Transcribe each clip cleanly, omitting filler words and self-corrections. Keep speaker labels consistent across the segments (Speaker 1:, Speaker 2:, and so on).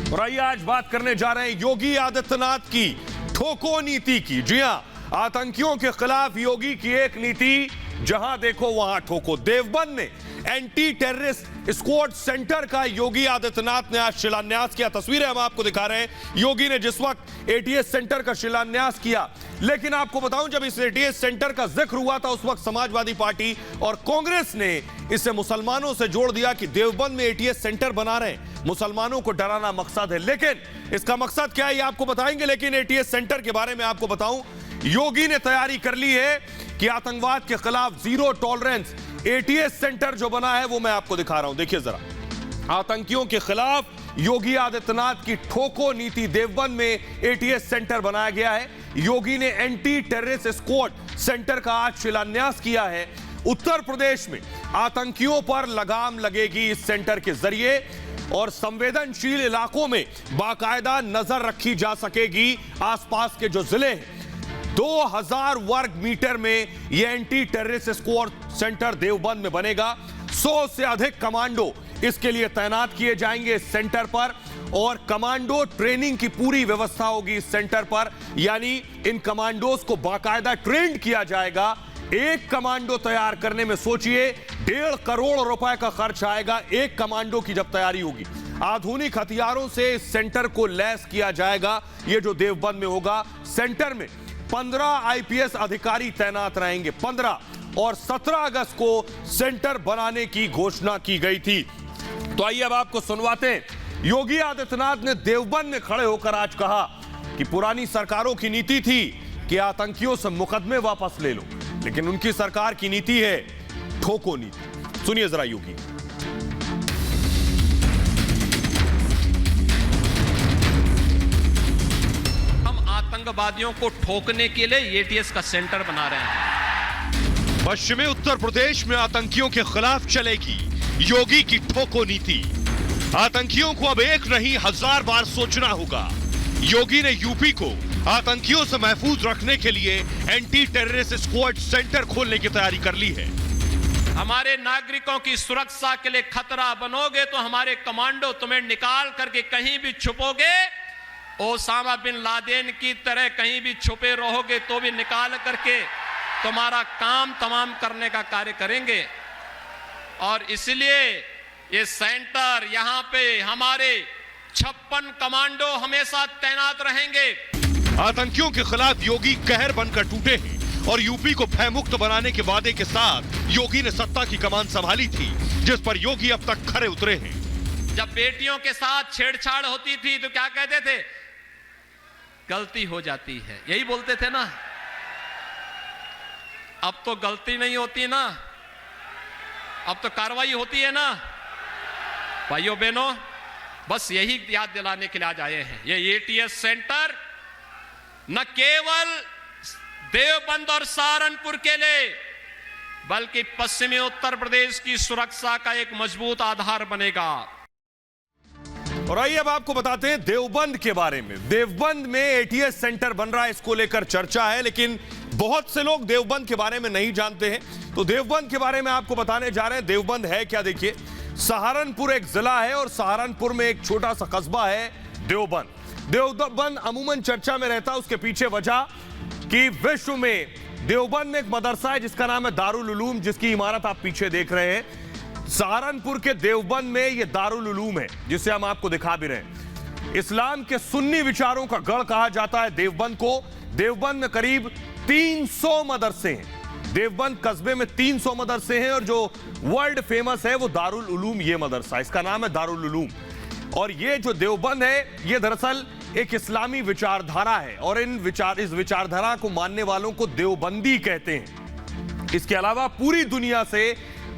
Speaker 1: और आइए आज बात करने जा रहे हैं योगी आदित्यनाथ की ठोको नीति की। जी हां, आतंकियों के खिलाफ योगी की एक नीति, जहां देखो वहां ठोको। देवबंद में एंटी टेररिस्ट स्क्वाड सेंटर का योगी आदित्यनाथ ने आज शिलान्यास किया। तस्वीरें हम आपको दिखा रहे हैं योगी ने जिस वक्त एटीएस सेंटर का शिलान्यास किया। लेकिन आपको बताऊं, जब इस एटीएस सेंटर का जिक्र हुआ था उस वक्त समाजवादी पार्टी और कांग्रेस ने इसे मुसलमानों से जोड़ दिया कि देवबंद में एटीएस सेंटर बना रहे हैं, मुसलमानों को डराना मकसद है। लेकिन इसका मकसद क्या है ये आपको बताएंगे। लेकिन एटीएस सेंटर के बारे में आपको बताऊं, योगी ने तैयारी कर ली है कि आतंकवाद के खिलाफ जीरो टॉलरेंस एटीएस सेंटर जो बना है वो मैं आपको दिखा रहा हूं। देखिए जरा, आतंकियों के खिलाफ योगी आदित्यनाथ की ठोको नीति। देवबंद में एटीएस सेंटर बनाया गया है। योगी ने एंटी टेररिस्ट स्क्वाड सेंटर का आज शिलान्यास किया है। उत्तर प्रदेश में आतंकियों पर लगाम लगेगी इस सेंटर के जरिए और संवेदनशील इलाकों में बाकायदा नजर रखी जा सकेगी। आसपास के जो जिले हैं, 2000 वर्ग मीटर में यह anti terrorist squad centre Deoband में बनेगा। 100 से अधिक कमांडो इसके लिए तैनात किए जाएंगे इस सेंटर पर और कमांडो ट्रेनिंग की पूरी व्यवस्था होगी इस सेंटर पर। यानी इन कमांडोज को बाकायदा ट्रेंड किया जाएगा। एक कमांडो तैयार करने में सोचिए 1.5 करोड़ रुपए का खर्च आएगा एक कमांडो की जब तैयारी होगी। आधुनिक हथियारों से इस सेंटर को लैस किया जाएगा। यह जो देवबंद में होगा, सेंटर में 15 आईपीएस अधिकारी तैनात रहेंगे। 15 और 17 अगस्त को सेंटर बनाने की घोषणा की गई थी। तो आइए अब आपको सुनवाते हैं। योगी आदित्यनाथ ने देवबंद में खड़े होकर आज कहा कि पुरानी सरकारों की नीति थी कि आतंकियों से मुकदमे वापस ले लो, लेकिन उनकी सरकार की नीति है ठोको नीति। सुनिए जरा योगी।
Speaker 2: हम आतंकवादियों को ठोकने के लिए एटीएस का सेंटर बना रहे हैं।
Speaker 1: पश्चिमी उत्तर प्रदेश में आतंकियों के खिलाफ चलेगी योगी की ठोको नीति। आतंकियों को अब एक नहीं 1000 बार सोचना होगा। योगी ने यूपी को आतंकियों से महफूज रखने के लिए एंटी टेररिस्ट स्क्वाड सेंटर खोलने की तैयारी कर ली है।
Speaker 2: हमारे नागरिकों की सुरक्षा के लिए खतरा बनोगे तो हमारे कमांडो तुम्हें निकाल करके कहीं भी छुपोगे, ओसामा बिन लादेन की तरह कहीं भी छुपे रहोगे तो भी निकाल करके तुम्हारा काम तमाम करने का कार्य करेंगे। और इसलिए ये सेंटर, यहां पे हमारे 56 कमांडो हमेशा तैनात रहेंगे।
Speaker 1: आतंकियों के खिलाफ योगी कहर बनकर टूटे हैं और यूपी को भयमुक्त बनाने के वादे के साथ योगी ने सत्ता की कमान संभाली थी, जिस पर योगी अब तक खरे उतरे हैं।
Speaker 2: जब बेटियों के साथ छेड़छाड़ होती थी तो क्या कहते थे? गलती हो जाती है, यही बोलते थे ना। अब तो गलती नहीं होती ना, अब तो कार्रवाई होती है ना। भाइयों बहनों, बस यही याद दिलाने के लिए आज आए हैं। ये एटीएस सेंटर न केवल देवबंद और सहारनपुर के लिए, बल्कि पश्चिमी उत्तर प्रदेश की सुरक्षा का एक मजबूत आधार बनेगा।
Speaker 1: और आइए अब आपको बताते हैं देवबंद के बारे में। देवबंद में एटीएस सेंटर बन रहा है, इसको लेकर चर्चा है, लेकिन बहुत से लोग देवबंद के बारे में नहीं जानते हैं। तो देवबंद के बारे में आपको बताने जा रहे हैं। देवबंद है क्या, देखिए। सहारनपुर एक जिला है और सहारनपुर में एक छोटा सा कस्बा है देवबंद। देवबंद अमूमन चर्चा में रहता है, उसके पीछे वजह कि विश्व में देवबंद में एक मदरसा है जिसका नाम है दारुल उलूम, जिसकी इमारत आप पीछे देख रहे हैं। सहारनपुर के देवबंद में यह दारुल उलूम है, जिसे हम आपको दिखा भी रहे हैं। इस्लाम के सुन्नी विचारों का गढ़ कहा जाता है देवबंद को। देवबंद में करीब 300 मदरसे हैं। देवबंद कस्बे में 300 मदरसे हैं और जो वर्ल्ड फेमस है वो दारुल उलूम, ये मदरसा, इसका नाम है दारुल उलूम। और ये जो देवबंद है ये दरअसल एक इस्लामी विचारधारा है और इस विचारधारा को मानने वालों को देवबंदी कहते हैं। इसके अलावा पूरी दुनिया से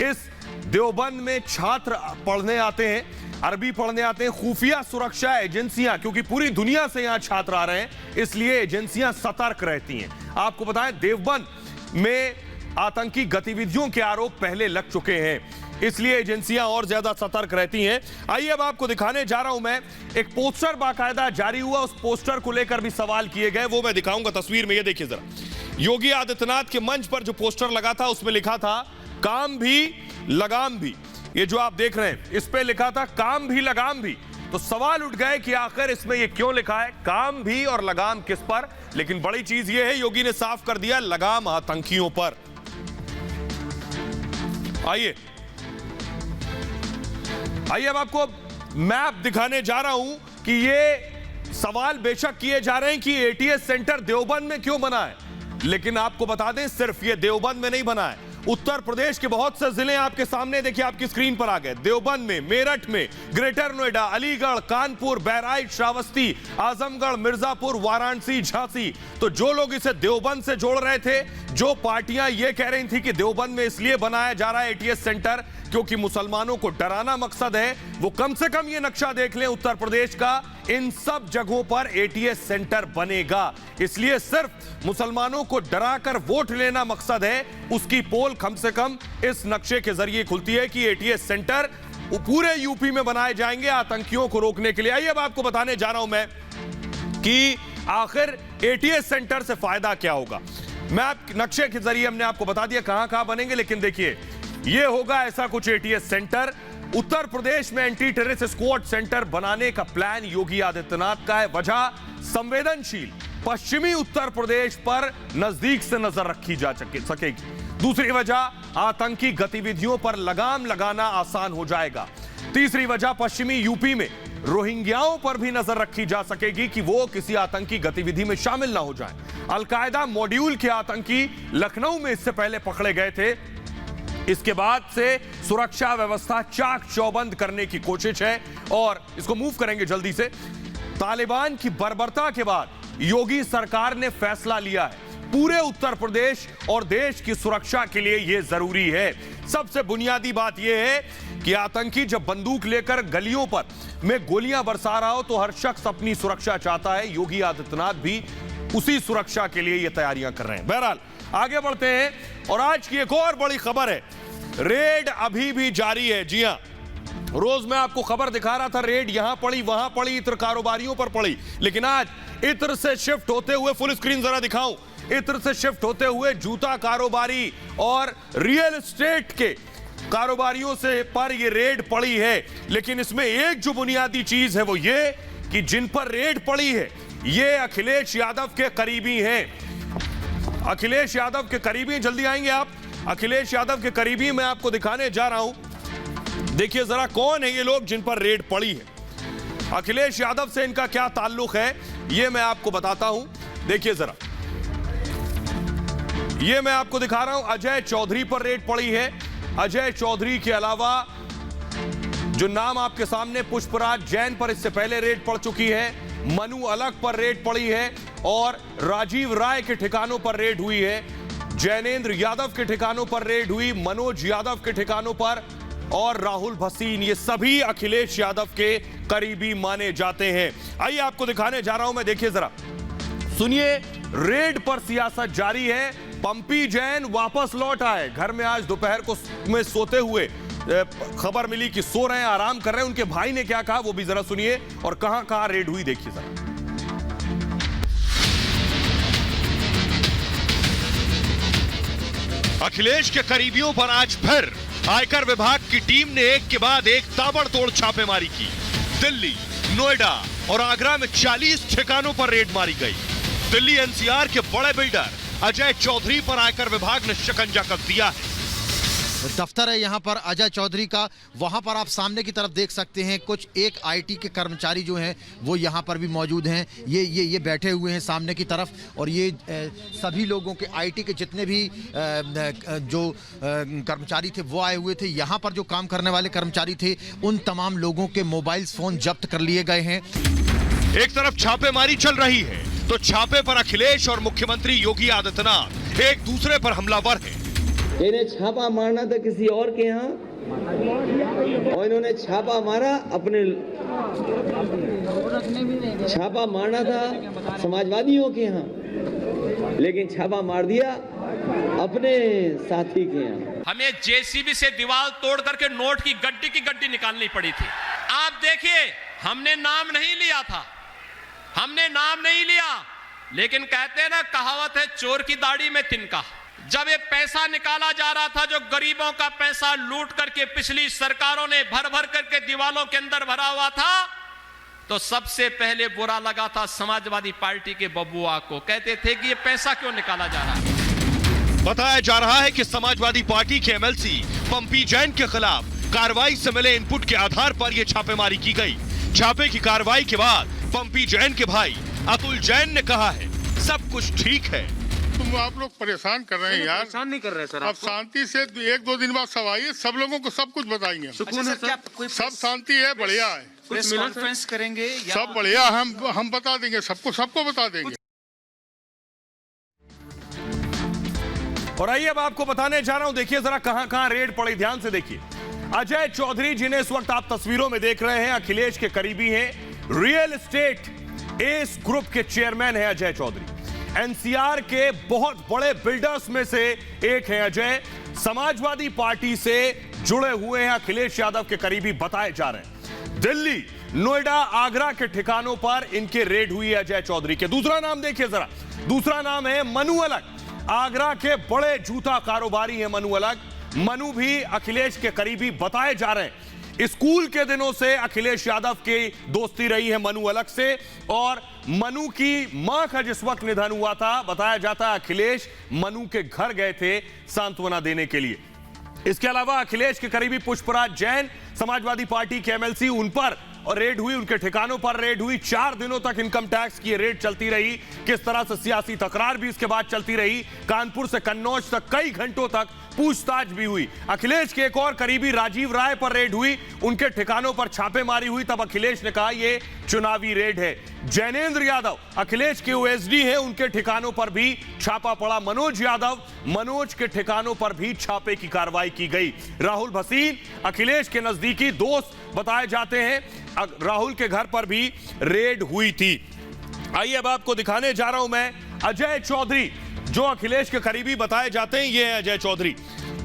Speaker 1: इस देवबंद में छात्र पढ़ने आते हैं, अरबी पढ़ने आते हैं। खुफिया सुरक्षा एजेंसियां, क्योंकि पूरी दुनिया से यहां छात्र आ रहे हैं, इसलिए एजेंसियां सतर्क रहती हैं। आपको बताएं, देवबंद में आतंकी गतिविधियों के आरोप पहले लग चुके हैं, इसलिए एजेंसियां और ज्यादा सतर्क रहती हैं। आइए अब आपको दिखाने जा रहा हूं मैं, एक पोस्टर बाकायदा जारी हुआ, उस पोस्टर को लेकर भी सवाल किए गए, वो मैं दिखाऊंगा तस्वीर में। ये देखिए जरा, योगी आदित्यनाथ के मंच पर जो पोस्टर लगा था उसमें लिखा था काम भी लगाम भी। ये जो आप देख रहे हैं इस पे लिखा था काम भी लगाम भी। तो सवाल उठ गए कि आखिर इसमें ये क्यों लिखा है, काम भी और लगाम किस पर। लेकिन बड़ी चीज ये है, योगी ने साफ कर दिया लगाम आतंकियों पर। आइए अब आपको मैप दिखाने जा रहा हूं कि ये सवाल बेशक किए जा रहे हैं कि एटीएस सेंटर देवबंद में क्यों बना है, लेकिन आपको बता दें सिर्फ ये देवबंद में नहीं बना है। उत्तर प्रदेश के बहुत से जिले आपके सामने देखिए, आपकी स्क्रीन पर आ गए। देवबंद में, मेरठ में, ग्रेटर नोएडा, अलीगढ़, कानपुर, बहराइच, श्रावस्ती, आजमगढ़, मिर्जापुर, वाराणसी, झांसी। तो जो लोग इसे देवबंद से जोड़ रहे थे, जो पार्टियां ये कह रही थी कि देवबंद में इसलिए बनाया जा रहा है एटीएस सेंटर क्योंकि मुसलमानों को डराना मकसद है, वो कम से कम ये नक्शा देख लें उत्तर प्रदेश का, इन सब जगहों पर एटीएस सेंटर बनेगा। इसलिए सिर्फ मुसलमानों को डराकर वोट लेना मकसद है, उसकी पोल कम से कम इस नक्शे के जरिए खुलती है कि एटीएस सेंटर पूरे यूपी में बनाए जाएंगे आतंकियों को रोकने के लिए। आइए अब आपको बताने जा रहा हूं मैं कि आखिर एटीएस सेंटर से फायदा क्या होगा। मैप नक्शे के जरिए हमने आपको बता दिया कहां कहां बनेंगे, लेकिन देखिए यह होगा ऐसा कुछ एटीएस सेंटर। उत्तर प्रदेश में एंटी टेररिस्ट स्क्वाड सेंटर बनाने का प्लान योगी आदित्यनाथ का है। वजह संवेदनशील पश्चिमी उत्तर प्रदेश पर नजदीक से नजर रखी जा सकेगी। दूसरी वजह आतंकी गतिविधियों पर लगाम लगाना आसान हो जाएगा। तीसरी वजह पश्चिमी यूपी में रोहिंग्याओं पर भी नजर रखी जा सकेगी कि वो किसी आतंकी गतिविधि में शामिल ना हो जाएं। अलकायदा मॉड्यूल के आतंकी लखनऊ में इससे पहले पकड़े गए थे। इसके बाद से सुरक्षा व्यवस्था चाक चौबंद करने की कोशिश है और इसको मूव करेंगे जल्दी से। तालिबान की बर्बरता के बाद योगी सरकार ने फैसला लिया है, पूरे उत्तर प्रदेश और देश की सुरक्षा के लिए यह जरूरी है। सबसे बुनियादी बात यह है कि आतंकी जब बंदूक लेकर गलियों पर में गोलियां बरसा रहा हो तो हर शख्स अपनी सुरक्षा चाहता है। योगी आदित्यनाथ भी उसी सुरक्षा के लिए यह तैयारियां कर रहे हैं। बहरहाल आगे बढ़ते हैं और आज की एक और बड़ी खबर है, रेड अभी भी जारी है। जी हां, रोज मैं आपको खबर दिखा रहा था, रेड यहां पड़ी वहां पड़ी, इत्र कारोबारियों पर पड़ी, लेकिन आज इत्र से शिफ्ट होते हुए, फुल स्क्रीन जरा दिखाऊं, इत्र से शिफ्ट होते हुए जूता कारोबारी और रियल एस्टेट के कारोबारियों से पर यह रेड पड़ी है। लेकिन इसमें एक जो बुनियादी चीज है वो ये कि जिन पर रेड पड़ी है ये अखिलेश यादव के करीबी हैं। अखिलेश यादव के करीबी, जल्दी आएंगे आप, अखिलेश यादव के करीबी मैं आपको दिखाने जा रहा हूं। देखिए जरा कौन है ये लोग जिन पर रेड पड़ी है, अखिलेश यादव से इनका क्या ताल्लुक है ये मैं आपको बताता हूं। देखिए जरा, ये मैं आपको दिखा रहा हूं, अजय चौधरी पर रेड पड़ी है। अजय चौधरी के अलावा जो नाम आपके सामने, पुष्पराज जैन पर इससे पहले रेड पड़ चुकी है, मनु अलग पर रेड पड़ी है और राजीव राय के ठिकानों पर रेड हुई है, जैनेंद्र यादव के ठिकानों पर रेड हुई, मनोज यादव के ठिकानों पर और राहुल भसीन, ये सभी अखिलेश यादव के करीबी माने जाते हैं। आइए आपको दिखाने जा रहा हूं मैं, देखिए जरा, सुनिए, रेड पर सियासत जारी है। पंपी जैन वापस लौट आए घर में, आज दोपहर को में सोते हुए खबर मिली कि सो रहे हैं, आराम कर रहे हैं। उनके भाई ने क्या कहा वो भी जरा सुनिए और कहां कहां रेड हुई देखिए जरा।
Speaker 3: अखिलेश के करीबियों पर आज फिर आयकर विभाग की टीम ने एक के बाद एक ताबड़तोड़ छापेमारी की। दिल्ली, नोएडा और आगरा में 40 ठिकानों पर रेड मारी गई। दिल्ली एनसीआर के बड़े बिल्डर अजय चौधरी पर आयकर विभाग ने शिकंजा कस दिया है।
Speaker 4: दफ्तर है यहाँ पर अजय चौधरी का, वहाँ पर आप सामने की तरफ देख सकते हैं कुछ एक आईटी के कर्मचारी जो हैं वो यहाँ पर भी मौजूद हैं। ये बैठे हुए हैं सामने की तरफ और ये सभी लोगों के आईटी के जितने भी जो कर्मचारी थे वो आए हुए थे। यहाँ पर जो काम करने वाले कर्मचारी थे उन तमाम लोगों के मोबाइल फोन जब्त कर लिए गए हैं।
Speaker 3: एक तरफ छापेमारी चल रही है तो छापे पर अखिलेश और मुख्यमंत्री योगी आदित्यनाथ एक दूसरे पर हमलावर हैं।
Speaker 5: इन्हें छापा मारना था किसी और के यहाँ और इन्होंने छापा मारा अपने, छापा मारना था समाजवादियों के यहाँ, लेकिन छापा मार दिया अपने साथी के यहाँ।
Speaker 2: हमें जेसीबी से दीवार तोड़ करके नोट की गड्डी निकालनी पड़ी थी। आप देखिए, हमने नाम नहीं लिया था, हमने नाम नहीं लिया, लेकिन कहते हैं ना, कहावत है चोर की दाढ़ी में तिनका। जब ये पैसा निकाला जा रहा था, जो गरीबों का पैसा लूट करके पिछली सरकारों ने भर भर करके दीवालों के अंदर भरा हुआ था, तो सबसे पहले बुरा लगा था समाजवादी पार्टी के बबुआ को। कहते थे कि ये पैसा क्यों निकाला जा रहा है।
Speaker 3: बताया जा रहा है कि समाजवादी पार्टी के एमएलसी पंपी जैन के खिलाफ कार्रवाई से मिले इनपुट के आधार पर यह छापेमारी की गई। छापे की कार्रवाई के बाद पंपी जैन के भाई अतुल जैन ने कहा है सब कुछ ठीक है।
Speaker 6: तुम आप लोग परेशान कर रहे हैं यार।
Speaker 7: परेशान नहीं कर रहे सर।
Speaker 6: अब शांति से 1-2 दिन बाद सब आइए, सब लोगों को सब कुछ बताएंगे।
Speaker 7: सुकून है सर।
Speaker 6: सब शांति है, बढ़िया है,
Speaker 7: प्रेस कॉन्फ्रेंस करेंगे या
Speaker 6: सब बढ़िया। हम बता देंगे, सबको बता देंगे।
Speaker 1: और आइए अब आपको बताने जा रहा हूं, देखिए जरा कहां रेड पड़ी, ध्यान से देखिए। अजय चौधरी जिन्हें इस वक्त आप तस्वीरों में देख रहे हैं, अखिलेश के करीबी हैं, रियल एस्टेट एस ग्रुप के चेयरमैन हैं अजय चौधरी। एनसीआर के बहुत बड़े बिल्डर्स में से एक हैं अजय। समाजवादी पार्टी से जुड़े हुए हैं, अखिलेश यादव के करीबी बताए जा रहे हैं। दिल्ली, नोएडा, आगरा के ठिकानों पर इनके रेड हुई है अजय चौधरी के। दूसरा नाम देखिए जरा, दूसरा नाम है मनु अलग। आगरा के बड़े जूता कारोबारी हैं मनु अलग। मनु भी अखिलेश के करीबी बताए जा रहे हैं। स्कूल के दिनों से अखिलेश यादव की दोस्ती रही है मनु अलग से, और मनु की मां का जिस वक्त निधन हुआ था, बताया जाता है अखिलेश मनु के घर गए थे सांत्वना देने के लिए। इसके अलावा अखिलेश के करीबी पुष्पराज जैन, समाजवादी पार्टी के एमएलसी, उन पर और रेड हुई, उनके ठिकानों पर रेड हुई। 4 दिनों तक इनकम टैक्स की रेड चलती रही। किस तरह से सियासी तकरार भी इसके बाद चलती रही। कानपुर से कन्नौज तक कई घंटों तक पूछताछ भी हुई। अखिलेश के एक और करीबी राजीव राय पर रेड हुई, उनके ठिकानों पर छापेमारी हुई। तब अखिलेश ने कहा यह चुनावी रेड है। जैनेंद्र यादव अखिलेश के ओएसडी हैं, उनके ठिकानों पर भी छापा पड़ा। मनोज यादव, मनोज के ठिकानों पर भी छापे की कार्रवाई की गई। राहुल भसीन अखिलेश के नजदीकी दोस्त बताए जाते हैं, राहुल के घर पर भी रेड हुई थी। आइए अब आपको दिखाने जा रहा हूं मैं अजय चौधरी, जो अखिलेश के करीबी बताए जाते हैं। ये है अजय चौधरी,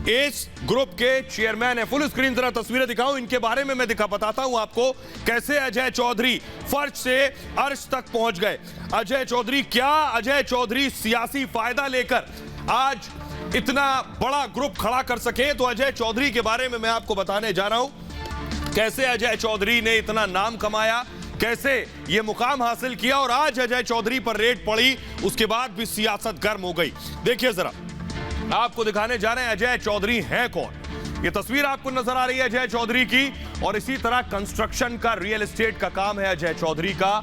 Speaker 1: इस ग्रुप के चेयरमैन है। फुल स्क्रीन जरा तस्वीरें दिखाऊं, इनके बारे में मैं बताता हूं आपको कैसे अजय चौधरी फर्श से अर्श तक पहुंच गए। अजय चौधरी, क्या अजय चौधरी सियासी फायदा लेकर आज इतना बड़ा ग्रुप खड़ा कर सके? तो अजय चौधरी के बारे में मैं आपको बताने जा रहा हूं, कैसे अजय चौधरी ने इतना नाम कमाया, कैसे ये मुकाम हासिल किया, और आज अजय चौधरी पर रेड पड़ी, उसके बाद भी सियासत गर्म हो गई। देखिए जरा, आपको दिखाने जा रहे हैं अजय चौधरी हैं कौन। ये तस्वीर आपको नजर आ रही है अजय चौधरी की, और इसी तरह कंस्ट्रक्शन का, रियल एस्टेट का काम है अजय चौधरी का।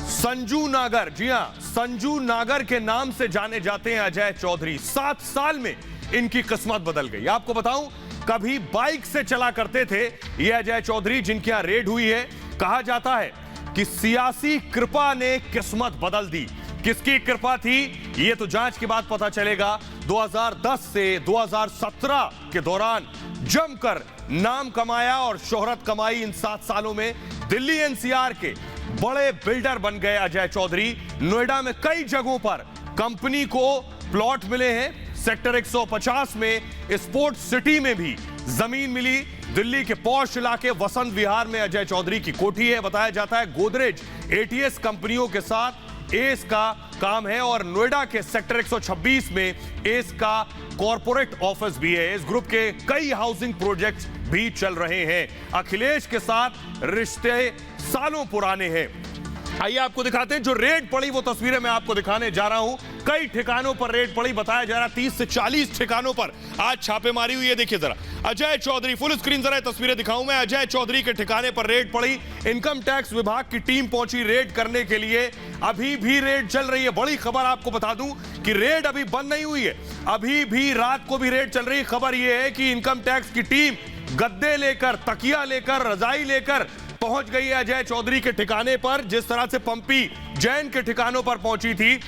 Speaker 1: संजू नागर, जी हां, संजू नागर के नाम से जाने जाते हैं अजय चौधरी। 7 साल में इनकी किस्मत बदल गई। आपको बताऊं, कभी बाइक से चला करते थे ये अजय चौधरी, जिनके यहां रेड हुई है। कहा जाता है कि सियासी कृपा ने किस्मत बदल दी। किसकी कृपा थी ये तो जांच के बाद पता चलेगा। 2010 से 2017 के दौरान जमकर नाम कमाया और शोहरत कमाई। इन 7 सालों में दिल्ली एनसीआर के बड़े बिल्डर बन गए अजय चौधरी। नोएडा में कई जगहों पर कंपनी को प्लॉट मिले हैं। सेक्टर 150 में स्पोर्ट्स सिटी में भी जमीन मिली। दिल्ली के पॉश इलाके वसंत विहार में अजय चौधरी की कोठी है। बताया जाता है गोदरेज एटीएस कंपनियों के साथ एस का काम है, और नोएडा के सेक्टर 126 में एस का कॉर्पोरेट ऑफिस भी है। इस ग्रुप के कई हाउसिंग प्रोजेक्ट्स भी चल रहे हैं। अखिलेश के साथ रिश्ते सालों पुराने हैं। आइए आपको दिखाते हैं जो रेड पड़ी, वो तस्वीरें मैं आपको दिखाने जा रहा हूं। कई ठिकानों पर रेड पड़ी, बताया जा रहा है 30 से 40 ठिकानों पर आज छापेमारी हुई है। देखिए जरा अजय चौधरी, फुल स्क्रीन जरा तस्वीरें दिखाऊं मैं। अजय चौधरी के ठिकाने पर रेड पड़ी। इनकम टैक्स विभाग की टीम पहुंची रेड करने के लिए। अभी भी रेड चल रही है। बड़ी खबर आपको बता दूं कि रेड अभी बंद नहीं हुई है, अभी भी रात को भी रेड चल रही है। खबर यह है कि इनकम टैक्स की टीम गद्दे लेकर, तकिया लेकर, रजाई लेकर पहुंच गई है अजय चौधरी के ठिकाने पर। जिस तरह से पंपी जैन के ठिकानों पर पहुंची थी,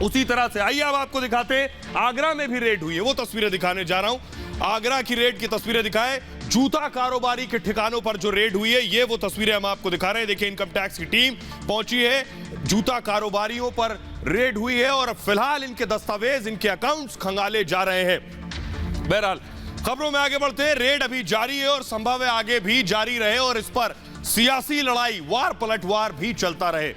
Speaker 1: उसी तरह से। आइए अब आपको दिखाते हैं आगरा में भी रेड हुई है, वो तस्वीरें दिखाने जा रहा हूं। आगरा की रेड की तस्वीरें दिखाएं। जूता कारोबारी के ठिकानों पर जो रेड हुई है, ये वो तस्वीरें हम आपको दिखा रहे हैं। देखिए इनकम टैक्स की टीम पहुंची है, जूता कारोबारियों पर रेड हुई है, और फिलहाल इनके दस्तावेज, इनके अकाउंट्स खंगाले जा रहे हैं। बहरहाल खबरों में आगे बढ़ते हैं। रेड अभी जारी है और संभव है आगे भी जारी रहे, और इस पर सियासी लड़ाई, वार पलटवार भी चलता रहे।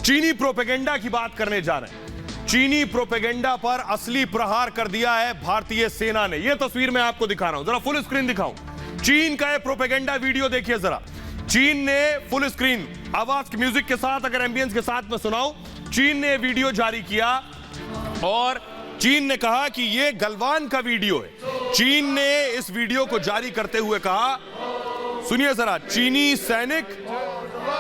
Speaker 1: चीनी प्रोपेगेंडा की बात करने जा रहे हैं। चीनी प्रोपेगेंडा पर असली प्रहार कर दिया है भारतीय सेना ने। यह तस्वीर मैं आपको दिखा रहा हूं, जरा फुल स्क्रीन दिखाऊं। चीन का यह प्रोपेगेंडा वीडियो देखिए जरा। चीन ने फुल स्क्रीन आवाज के म्यूजिक के साथ, अगर एम्बियंस के साथ में सुनाऊं, चीन ने वीडियो जारी किया और चीन ने कहा कि यह गलवान का वीडियो है। चीन ने इस वीडियो को जारी करते हुए कहा, सुनिए जरा, चीनी सैनिक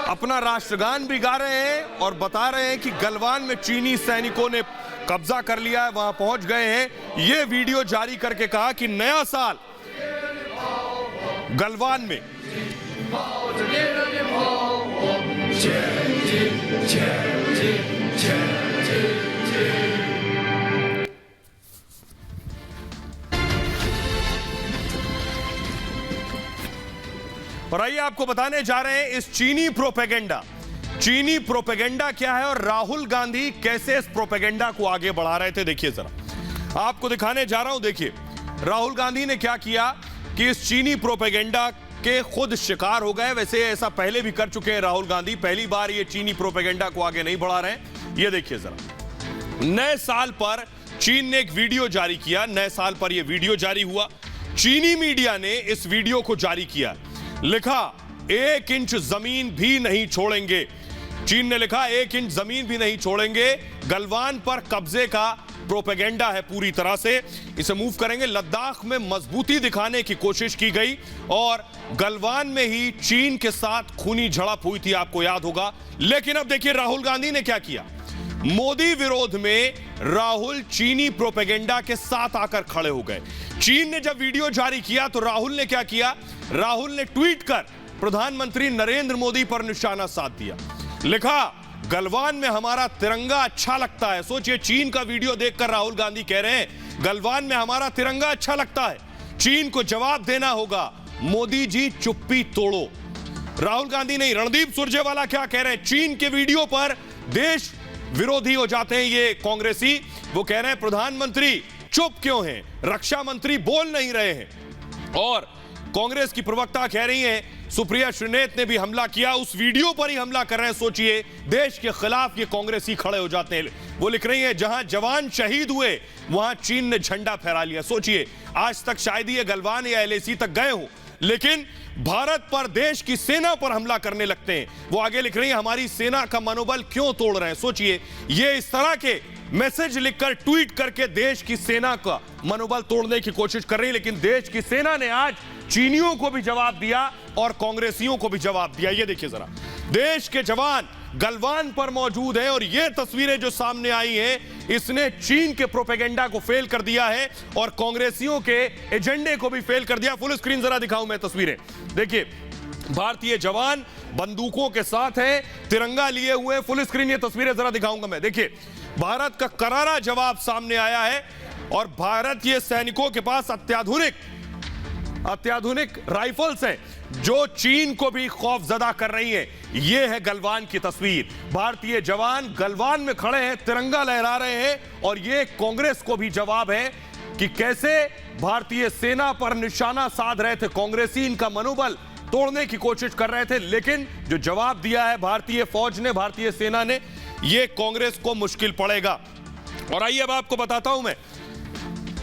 Speaker 1: अपना राष्ट्रगान भी गा रहे हैं और बता रहे हैं कि गलवान में चीनी सैनिकों ने कब्जा कर लिया है, वहां पहुंच गए हैं। यह वीडियो जारी करके कहा कि नया साल गलवान में और आइए आपको बताने जा रहे हैं इस चीनी प्रोपेगेंडा क्या है और राहुल गांधी कैसे इस प्रोपेगेंडा को आगे बढ़ा रहे थे। देखिए जरा, आपको दिखाने जा रहा हूं। देखिए राहुल गांधी ने क्या किया कि इस चीनी प्रोपेगेंडा के खुद शिकार हो गए। वैसे ऐसा पहले भी कर चुके हैं राहुल गांधी, पहली बार ये चीनी प्रोपेगेंडा को आगे नहीं बढ़ा रहे हैं। ये देखिए जरा, नए साल पर चीन ने एक वीडियो जारी किया। नए साल पर यह वीडियो जारी हुआ। चीनी मीडिया ने इस वीडियो को जारी किया। लिखा 1 इंच जमीन भी नहीं छोड़ेंगे। चीन ने लिखा 1 इंच जमीन भी नहीं छोड़ेंगे। गलवान पर कब्जे का प्रोपेगेंडा है पूरी तरह से। इसे मूव करेंगे। लद्दाख में मजबूती दिखाने की कोशिश की गई और गलवान में ही चीन के साथ खूनी झड़प हुई थी, आपको याद होगा। लेकिन अब देखिए राहुल गांधी ने क्या किया। मोदी विरोध में राहुल चीनी प्रोपेगेंडा के साथ आकर खड़े हो गए। चीन ने जब वीडियो जारी किया तो राहुल ने क्या किया, राहुल ने ट्वीट कर प्रधानमंत्री नरेंद्र मोदी पर निशाना साध दिया। लिखा गलवान में हमारा तिरंगा अच्छा लगता है। सोचिए, चीन का वीडियो देखकर राहुल गांधी कह रहे हैं गलवान में हमारा तिरंगा अच्छा लगता है। चीन को जवाब देना होगा, मोदी जी चुप्पी तोड़ो। राहुल गांधी नहीं, रणदीप सुरजेवाला क्या कह रहे हैं, चीन के वीडियो पर देश विरोधी हो जाते हैं ये कांग्रेसी। वो कह रहे हैं प्रधानमंत्री चुप क्यों हैं, रक्षा मंत्री बोल नहीं रहे हैं। और कांग्रेस की प्रवक्ता कह रही हैं सुप्रिया श्रीनेत ने भी हमला किया, उस वीडियो पर ही हमला कर रहे हैं। सोचिए, देश के खिलाफ ये कांग्रेसी खड़े हो जाते हैं। वो लिख रही हैं जहां जवान शहीद हुए वहां चीन ने झंडा फहरा लिया। सोचिए, आज तक शायद ये गलवान या LAC तक गए हो, लेकिन भारत पर, देश की सेना पर हमला करने लगते हैं। वो आगे लिख रही है हमारी सेना का मनोबल क्यों तोड़ रहे हैं। सोचिए, ये इस तरह के मैसेज लिखकर, ट्वीट करके देश की सेना का मनोबल तोड़ने की कोशिश कर रही है। लेकिन देश की सेना ने आज चीनियों को भी जवाब दिया और कांग्रेसियों को भी जवाब दिया। ये देखिए जरा, देश के जवान गलवान पर मौजूद हैं और ये तस्वीरें जो सामने आई हैं, इसने चीन के प्रोपेगेंडा को फेल कर दिया है और कांग्रेसियों के एजेंडे को भी फेल कर दिया। फुल स्क्रीन जरा दिखाऊं मैं तस्वीरें। देखिए, भारतीय जवान बंदूकों के साथ हैं, तिरंगा लिए हुए। फुल स्क्रीन ये तस्वीरें जरा दिखाऊंगा मैं। देखिए, भारत का करारा जवाब सामने आया है और भारतीय सैनिकों के पास अत्याधुनिक राइफल्स हैं जो चीन को भी खौफजदा कर रही हैं। यह है गलवान की तस्वीर। भारतीय जवान गलवान में खड़े हैं, तिरंगा लहरा रहे हैं और यह कांग्रेस को भी जवाब है कि कैसे भारतीय सेना पर निशाना साध रहे थे कांग्रेसी, इनका मनोबल तोड़ने की कोशिश कर रहे थे। लेकिन जो जवाब दिया है भारतीय फौज ने, भारतीय सेना ने, यह कांग्रेस को मुश्किल पड़ेगा। और आइए अब आपको बताता हूं मैं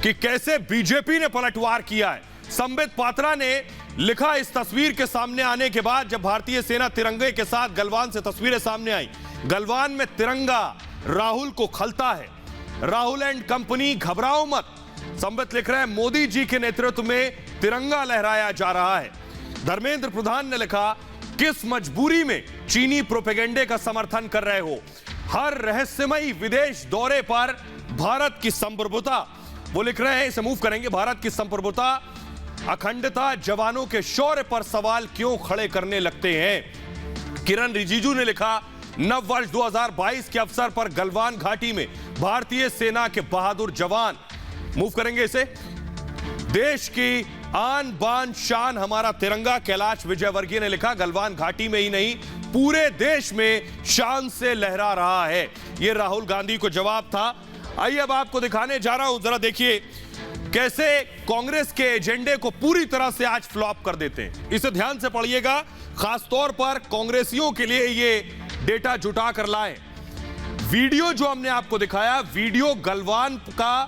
Speaker 1: कि कैसे बीजेपी ने पलटवार किया है। संबित पात्रा ने लिखा इस तस्वीर के सामने आने के बाद, जब भारतीय सेना तिरंगे के साथ गलवान से तस्वीरें सामने आई, गलवान में तिरंगा राहुल को खलता है। राहुल एंड कंपनी घबराओ मत, संबित लिख रहे हैं, मोदी जी के नेतृत्व में तिरंगा लहराया जा रहा है। धर्मेंद्र प्रधान ने लिखा, किस मजबूरी में चीनी प्रोपेगेंडे का समर्थन कर रहे हो, हर रहस्यमयी विदेश दौरे पर भारत की संप्रभुता। वो लिख रहे हैं, इसे मूव करेंगे, भारत की संप्रभुता, अखंडता, जवानों के शौर्य पर सवाल क्यों खड़े करने लगते हैं। किरण रिजिजू ने लिखा, नव वर्ष 2022 के अवसर पर गलवान घाटी में भारतीय सेना के बहादुर जवान। मूव करेंगे इसे, देश की आन बान शान हमारा तिरंगा। कैलाश विजयवर्गीय ने लिखा, गलवान घाटी में ही नहीं पूरे देश में शान से लहरा रहा है। यह राहुल गांधी को जवाब था। आइए अब आपको दिखाने जा रहा हूं, जरा देखिए कैसे कांग्रेस के एजेंडे को पूरी तरह से आज फ्लॉप कर देते हैं। इसे ध्यान से पढ़िएगा, खासतौर पर कांग्रेसियों के लिए ये डेटा जुटा कर लाए। वीडियो जो हमने आपको दिखाया, वीडियो गलवान का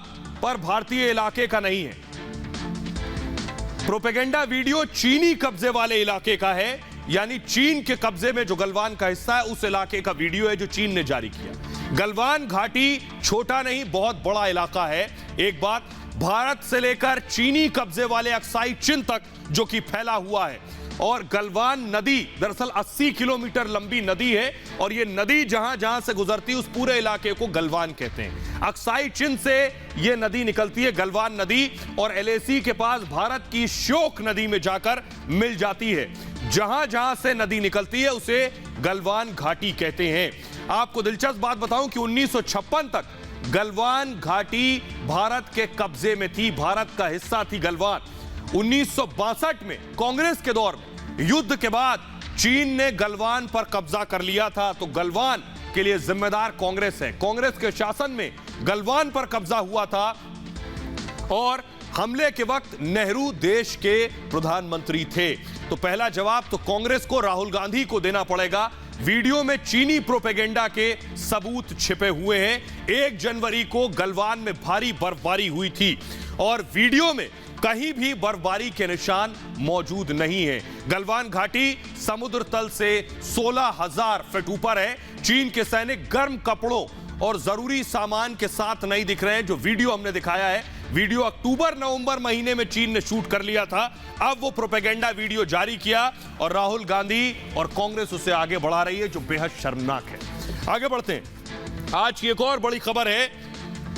Speaker 1: पर भारतीय इलाके का नहीं है। प्रोपेगेंडा वीडियो चीनी कब्जे वाले इलाके का है। यानी चीन के कब्जे में जो गलवान का हिस्सा है उस इलाके का वीडियो है जो चीन ने जारी किया। गलवान घाटी छोटा नहीं बहुत बड़ा इलाका है। एक बात, भारत से लेकर चीनी कब्जे वाले अक्साई चिन तक जो कि फैला हुआ है। और गलवान नदी दरअसल 80 किलोमीटर लंबी नदी है और ये नदी जहां जहां से गुजरती है उस पूरे इलाके को गलवान कहते हैं। अक्साई चिन से ये नदी निकलती है गलवान नदी और एलएसी के पास भारत की श्योक नदी में जाकर मिल जाती है। जहां जहां से नदी निकलती है उसे गलवान घाटी कहते हैं। आपको दिलचस्प बात बताऊं कि 1956 तक गलवान घाटी भारत के कब्जे में थी, भारत का हिस्सा थी गलवान। 1962 में कांग्रेस के दौर में युद्ध के बाद चीन ने गलवान पर कब्जा कर लिया था, तो गलवान के लिए जिम्मेदार कांग्रेस है। कांग्रेस के शासन में गलवान पर कब्जा हुआ था और हमले के वक्त नेहरू देश के प्रधानमंत्री थे। तो पहला जवाब तो कांग्रेस को, राहुल गांधी को देना पड़ेगा। वीडियो में चीनी प्रोपेगेंडा के सबूत छिपे हुए हैं। 1 जनवरी को गलवान में भारी बर्फबारी हुई थी और वीडियो में कहीं भी बर्फबारी के निशान मौजूद नहीं है। गलवान घाटी समुद्र तल से 16,000 फीट ऊपर है। चीन के सैनिक गर्म कपड़ों और जरूरी सामान के साथ नहीं दिख रहे हैं। जो वीडियो हमने दिखाया है, वीडियो अक्टूबर-नवंबर महीने में चीन ने शूट कर लिया था। अब वो प्रोपेगेंडा वीडियो जारी किया और राहुल गांधी और कांग्रेस उसे आगे बढ़ा रही है, जो बेहद शर्मनाक है। आगे बढ़ते हैं। आज की एक और बड़ी खबर है,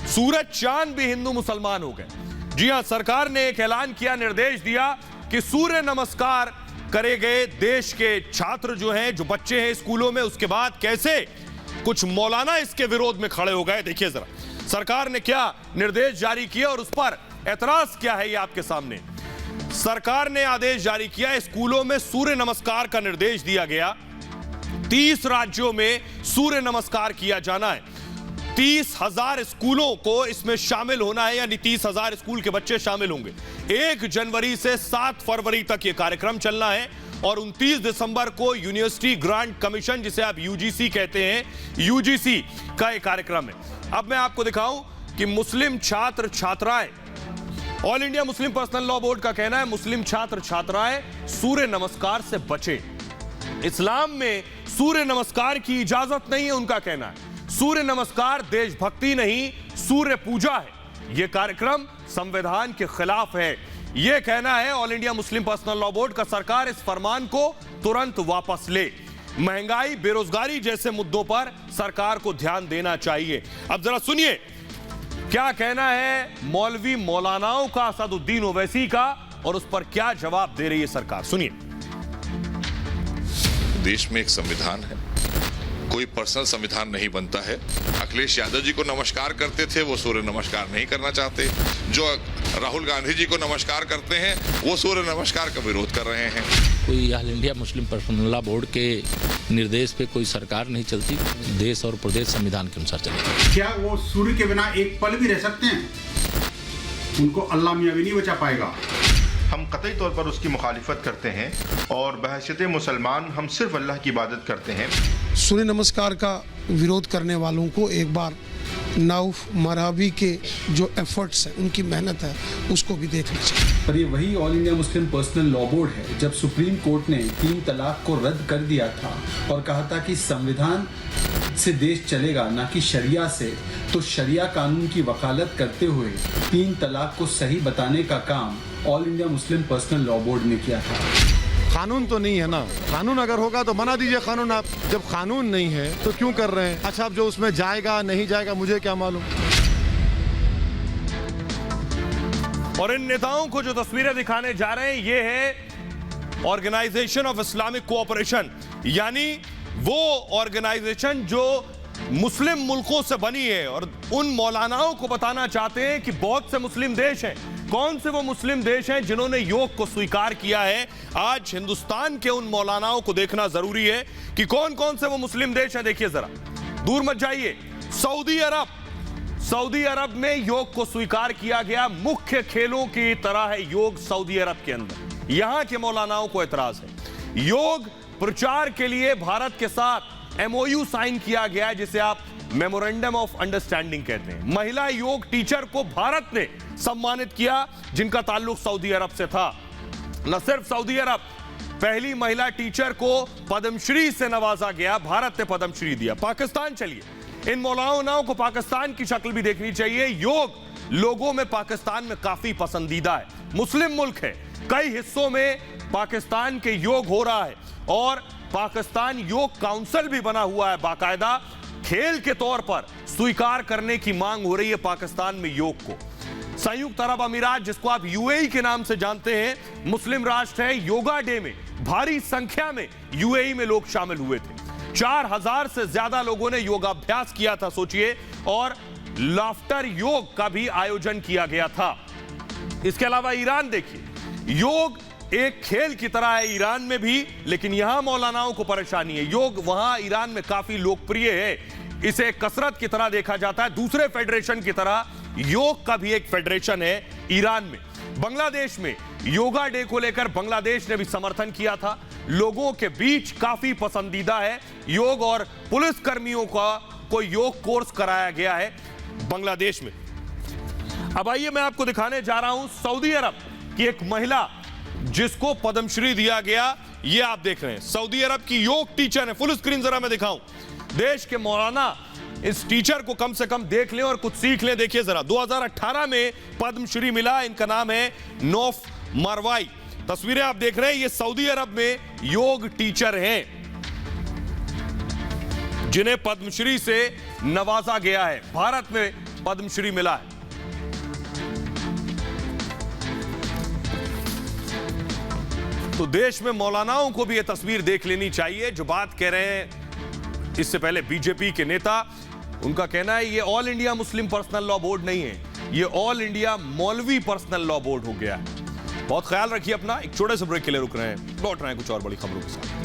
Speaker 1: सूरज चांद भी हिंदू मुसलमान हो गए। जी हां, सरकार ने एक ऐलान किया, निर्देश दिया कि सूर्य नमस्कार करे गए देश के छात्र जो हैं, जो बच्चे हैं स्कूलों में, उसके बाद कैसे कुछ मौलाना इसके विरोध में खड़े हो गए। देखिए जरा सरकार ने क्या निर्देश जारी किया और उस पर एतराज क्या है, ये आपके सामने। सरकार ने आदेश जारी किया, स्कूलों में सूर्य नमस्कार का निर्देश दिया गया। 30 राज्यों में सूर्य नमस्कार किया जाना है। 30,000 स्कूलों को इसमें शामिल होना है, यानी 30,000 स्कूल के बच्चे शामिल होंगे। 1 जनवरी से 7 फरवरी तक यह कार्यक्रम चलना है और 29 दिसंबर को यूनिवर्सिटी ग्रांट कमीशन, जिसे आप यूजीसी कहते हैं, यूजीसी का एक कार्यक्रम है। अब मैं आपको दिखाऊं कि मुस्लिम छात्र छात्राएं, all India Muslim personal law board का कहना है मुस्लिम छात्र छात्राएं सूर्य नमस्कार से बचें। इस्लाम में सूर्य नमस्कार की इजाजत नहीं है, उनका कहना है। सूर्य नमस्कार देशभक्ति नहीं, सूर्य पूजा है। यह कार्यक्रम संविधान के खिलाफ है, यह कहना है all India Muslim personal law board का। सरकार इस फरमान को तुरंत वापस ले। महंगाई, बेरोजगारी जैसे मुद्दों पर सरकार को ध्यान देना चाहिए। अब जरा सुनिए क्या कहना है मौलवी मौलानाओं का, असदुद्दीन ओवैसी का, और उस पर क्या जवाब दे रही है सरकार। सुनिए।
Speaker 8: देश में एक संविधान है, कोई पर्सनल संविधान नहीं बनता है। अखिलेश यादव जी को नमस्कार करते थे, वो सूर्य नमस्कार नहीं करना चाहते। जो राहुल गांधी जी को नमस्कार करते हैं वो सूर्य नमस्कार का विरोध कर रहे हैं।
Speaker 9: कोई all India Muslim personal law board के निर्देश पे कोई सरकार नहीं चलती, देश और प्रदेश संविधान के अनुसार चलेगी।
Speaker 10: क्या वो सूर्य के बिना एक पल भी रह सकते हैं? उनको अल्लाह मियां भी नहीं बचा पाएगा।
Speaker 11: हम कतई तौर पर उसकी मुखालिफत करते हैं और बहैसियत मुसलमान हम सिर्फ अल्लाह की इबादत करते हैं।
Speaker 12: सूर्य नमस्कार का विरोध करने वालों को एक बार नौफ मरावी के जो एफर्ट्स हैं, उनकी मेहनत है, उसको भी देखना चाहिए।
Speaker 13: पर ये वही all India Muslim personal law board है जब सुप्रीम कोर्ट ने 3 तलाक को रद्द कर दिया था और कहा था कि संविधान से देश चलेगा ना कि शरिया से, तो शरिया कानून की वकालत करते हुए 3 तलाक को सही बताने का काम all India Muslim personal law board ने किया था।
Speaker 14: कानून तो नहीं है ना, कानून अगर होगा तो बना दीजिए कानून। आप जब कानून नहीं है तो क्यों कर रहे हैं? अच्छा, अब जो उसमें जाएगा नहीं जाएगा मुझे क्या मालूम।
Speaker 1: और इन नेताओं को जो तस्वीरें दिखाने जा रहे हैं ये है ऑर्गेनाइजेशन ऑफ इस्लामिक कोऑपरेशन, यानी वो ऑर्गेनाइजेशन जो मुस्लिम मुल्कों से बनी है और उन मौलानाओं को बताना चाहते हैं कि बहुत से मुस्लिम देश हैं। कौन से वो मुस्लिम देश हैं जिन्होंने योग को स्वीकार किया है? आज हिंदुस्तान के उन मौलानाओं को देखना जरूरी है कि कौन कौन से वो मुस्लिम देश हैं। देखिए जरा, दूर मत जाइए। सऊदी अरब में योग को स्वीकार किया गया, मुख्य खेलों की तरह है योग सऊदी अरब के अंदर। यहां के मौलानाओं को एतराज है। योग प्रचार के लिए भारत के साथ MOU साइन किया गया है, जिसे आप मेमोरेंडम ऑफ अंडरस्टैंडिंग कहते हैं। महिला योग टीचर को भारत ने सम्मानित किया जिनका ताल्लुक सऊदी अरब से था। न सिर्फ सऊदी अरब, पहली महिला टीचर को पद्मश्री से नवाजा गया, भारत ने पद्मश्री दिया। पाकिस्तान चलिए, इन मौलानाओं को पाकिस्तान की शक्ल भी देखनी चाहिए। योग लोगों में पाकिस्तान में काफी पसंदीदा है, मुस्लिम मुल्क है, कई हिस्सों में पाकिस्तान के योग हो रहा है और पाकिस्तान योग काउंसिल भी बना हुआ है, बाकायदा खेल के तौर पर स्वीकार करने की मांग हो रही है पाकिस्तान में योग को। संयुक्त अरब अमीरात, जिसको आप यूएई के नाम से जानते हैं, मुस्लिम राष्ट्र है। योगा डे में भारी संख्या में यूएई में लोग शामिल हुए थे। 4000 से ज्यादा लोगों ने योगाभ्यास किया था, सोचिए, और लाफ्टर योग का भी आयोजन किया गया था। इसके अलावा ईरान देखिए, योग एक खेल की तरह है ईरान में भी, लेकिन यहां मौलानाओं को परेशानी है। योग वहां ईरान में काफी लोकप्रिय है, इसे कसरत की तरह देखा जाता है, दूसरे फेडरेशन की तरह योग का भी एक फेडरेशन है ईरान में। बांग्लादेश में योगा डे को लेकर बांग्लादेश ने भी समर्थन किया था, लोगों के बीच काफी पसंदीदा है योग और पुलिस कर्मियों को योग कोर्स कराया गया है बांग्लादेश में। अब आइए मैं आपको दिखाने जा रहा हूं सऊदी अरब की एक महिला जिसको पद्मश्री दिया गया। ये आप देख रहे हैं, सऊदी अरब की योग टीचर है। फुल स्क्रीन जरा मैं दिखाऊं, देश के मौलाना इस टीचर को कम से कम देख लें और कुछ सीख लें। देखिए जरा, 2018 में पद्मश्री मिला, इनका नाम है नौफ मरवाई। तस्वीरें आप देख रहे हैं, ये सऊदी अरब में योग टीचर हैं जिन्हें पद्मश्री से नवाजा गया है, भारत में पद्मश्री मिला है। तो देश में मौलानाओं को भी यह तस्वीर देख लेनी चाहिए। जो बात कह रहे हैं इससे पहले बीजेपी के नेता, उनका कहना है ये all India Muslim personal law board नहीं है, ये ऑल इंडिया मौलवी पर्सनल लॉ बोर्ड हो गया है। बहुत ख्याल रखिए अपना। एक छोटे से ब्रेक के लिए रुक रहे हैं, लौट रहे हैं कुछ और बड़ी खबरों के साथ।